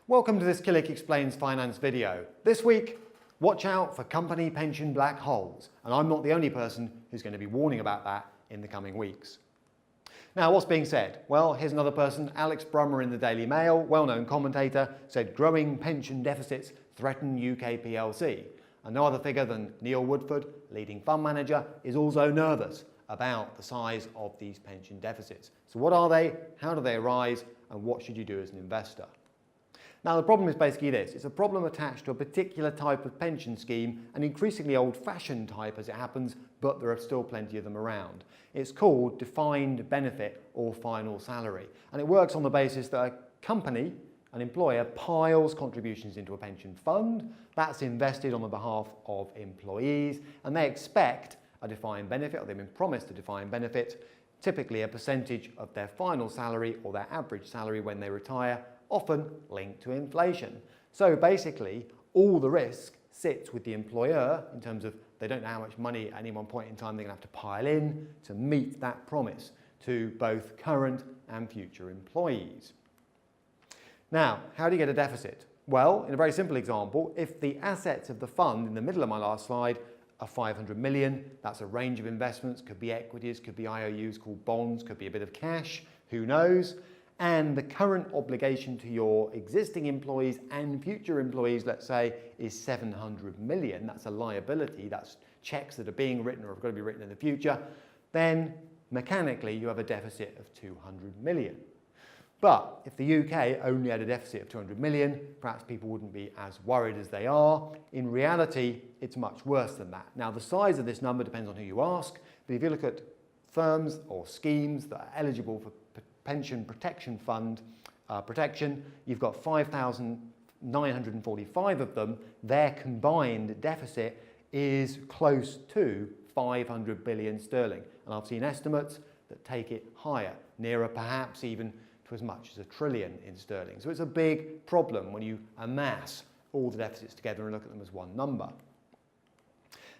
Welcome to this Bennett Explains finance video. This week, watch out for company pension black holes. And I'm not the only person who's going to be warning about that in the coming weeks. Now, what's being said? Well, here's another person. Alex Brummer in the Daily Mail, well-known commentator, said growing pension deficits threaten UK PLC. And no other figure than Neil Woodford, leading fund manager, is also nervous about the size of these pension deficits. So what are they? How do they arise? And what should you do as an investor? Now, the problem is basically this. It's a problem attached to a particular type of pension scheme, an increasingly old-fashioned type as it happens, but there are still plenty of them around. It's called defined benefit or final salary. And it works on the basis that a company, an employer, piles contributions into a pension fund that's invested on the behalf of employees, and they expect a defined benefit, or they've been promised a defined benefit, typically a percentage of their final salary or their average salary when they retire, often linked to inflation. So basically, all the risk sits with the employer in terms of they don't know how much money at any one point in time they're going to have to pile in to meet that promise to both current and future employees. Now, how do you get a deficit? Well, in a very simple example, if the assets of the fund in the middle of my last slide are 500 million, that's a range of investments, could be equities, could be IOUs called bonds, could be a bit of cash, who knows? And the current obligation to your existing employees and future employees, let's say, is 700 million. That's a liability. That's checks that are being written or have got to be written in the future. Then mechanically, you have a deficit of 200 million. But if the UK only had a deficit of 200 million, perhaps people wouldn't be as worried as they are. In reality, it's much worse than that. Now, the size of this number depends on who you ask. But if you look at firms or schemes that are eligible for pension protection fund protection, you've got 5,945 of them. Their combined deficit is close to 500 billion sterling. And I've seen estimates that take it higher, nearer perhaps even to as much as $1 trillion in sterling. So it's a big problem when you amass all the deficits together and look at them as one number.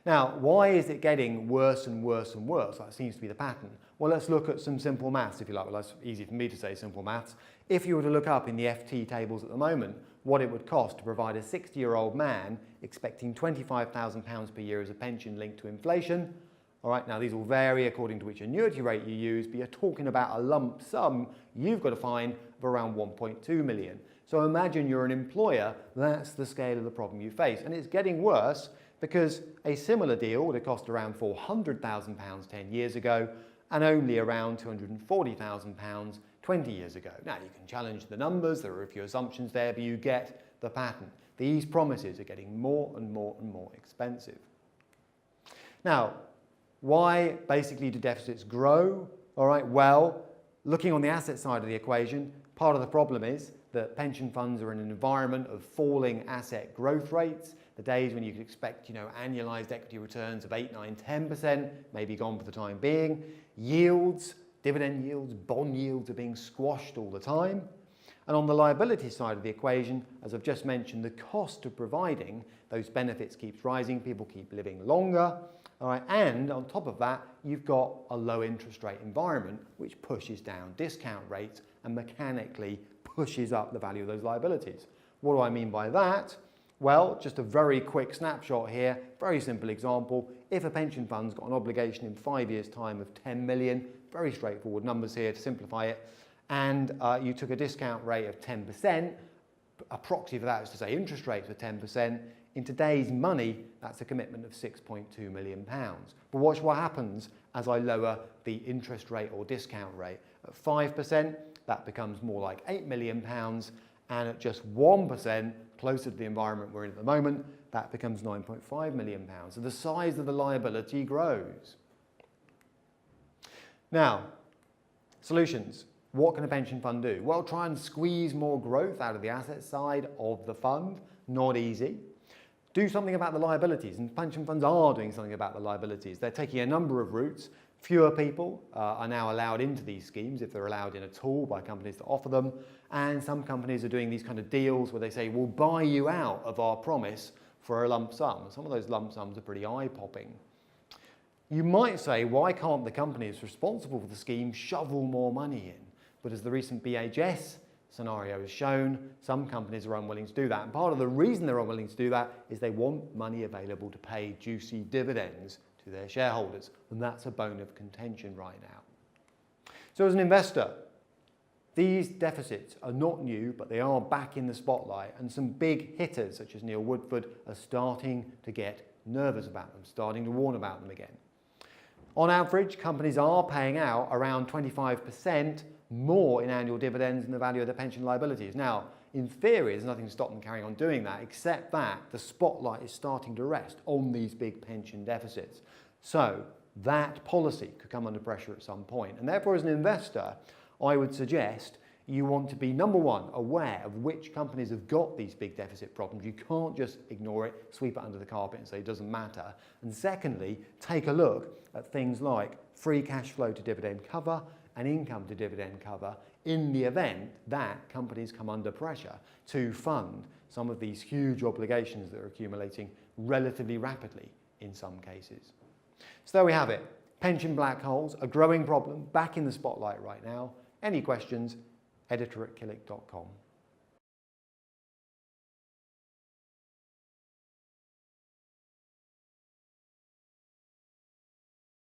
Now, why is it getting worse and worse and worse? That seems to be the pattern. Well, let's look at some simple maths, if you like. Well, that's easy for me to say, simple maths. If you were to look up in the FT tables at the moment what it would cost to provide a 60-year-old man expecting £25,000 per year as a pension linked to inflation, all right, now these will vary according to which annuity rate you use, but you're talking about a lump sum you've got to find of around 1.2 million. So imagine you're an employer, that's the scale of the problem you face. And it's getting worse because a similar deal would have cost around £400,000 10 years ago and only around £240,000 20 years ago. Now, you can challenge the numbers, there are a few assumptions there, but you get the pattern. These promises are getting more and more and more expensive. Now, why basically do deficits grow? All right, well, looking on the asset side of the equation, part of the problem is that pension funds are in an environment of falling asset growth rates. The days when you could expect, annualized equity returns of 8, 9, 10% may be gone for the time being. Yields, dividend yields, bond yields are being squashed all the time. And on the liability side of the equation, as I've just mentioned, the cost of providing those benefits keeps rising. People keep living longer. All right, and on top of that, you've got a low interest rate environment, which pushes down discount rates and mechanically pushes up the value of those liabilities. What do I mean by that? Well, just a very quick snapshot here, very simple example. If a pension fund's got an obligation in 5 years' time of 10 million, very straightforward numbers here to simplify it, and you took a discount rate of 10%, a proxy for that is to say interest rates were 10%, in today's money, that's a commitment of £6.2 million. But watch what happens as I lower the interest rate or discount rate. At 5%, that becomes more like £8 million, and at just 1%, closer to the environment we're in at the moment, that becomes £9.5 million. So the size of the liability grows. Now, solutions. What can a pension fund do? Well, try and squeeze more growth out of the asset side of the fund. Not easy. Do something about the liabilities, and pension funds are doing something about the liabilities. They're taking a number of routes. Fewer people are now allowed into these schemes, if they're allowed in at all by companies that offer them. And some companies are doing these kind of deals where they say, we'll buy you out of our promise for a lump sum. Some of those lump sums are pretty eye-popping. You might say, why can't the companies responsible for the scheme shovel more money in? But as the recent BHS scenario is shown, some companies are unwilling to do that. And part of the reason they're unwilling to do that is they want money available to pay juicy dividends to their shareholders. And that's a bone of contention right now. So as an investor, these deficits are not new, but they are back in the spotlight. And some big hitters, such as Neil Woodford, are starting to get nervous about them, starting to warn about them again. On average, companies are paying out around 25% more in annual dividends than the value of their pension liabilities. Now, in theory, there's nothing to stop them carrying on doing that, except that the spotlight is starting to rest on these big pension deficits. So that policy could come under pressure at some point. And therefore, as an investor, I would suggest you want to be, number one, aware of which companies have got these big deficit problems. You can't just ignore it, sweep it under the carpet and say it doesn't matter. And secondly, take a look at things like free cash flow to dividend cover and income to dividend cover in the event that companies come under pressure to fund some of these huge obligations that are accumulating relatively rapidly in some cases. So there we have it. Pension black holes, a growing problem, back in the spotlight right now. Any questions? editor@killick.com.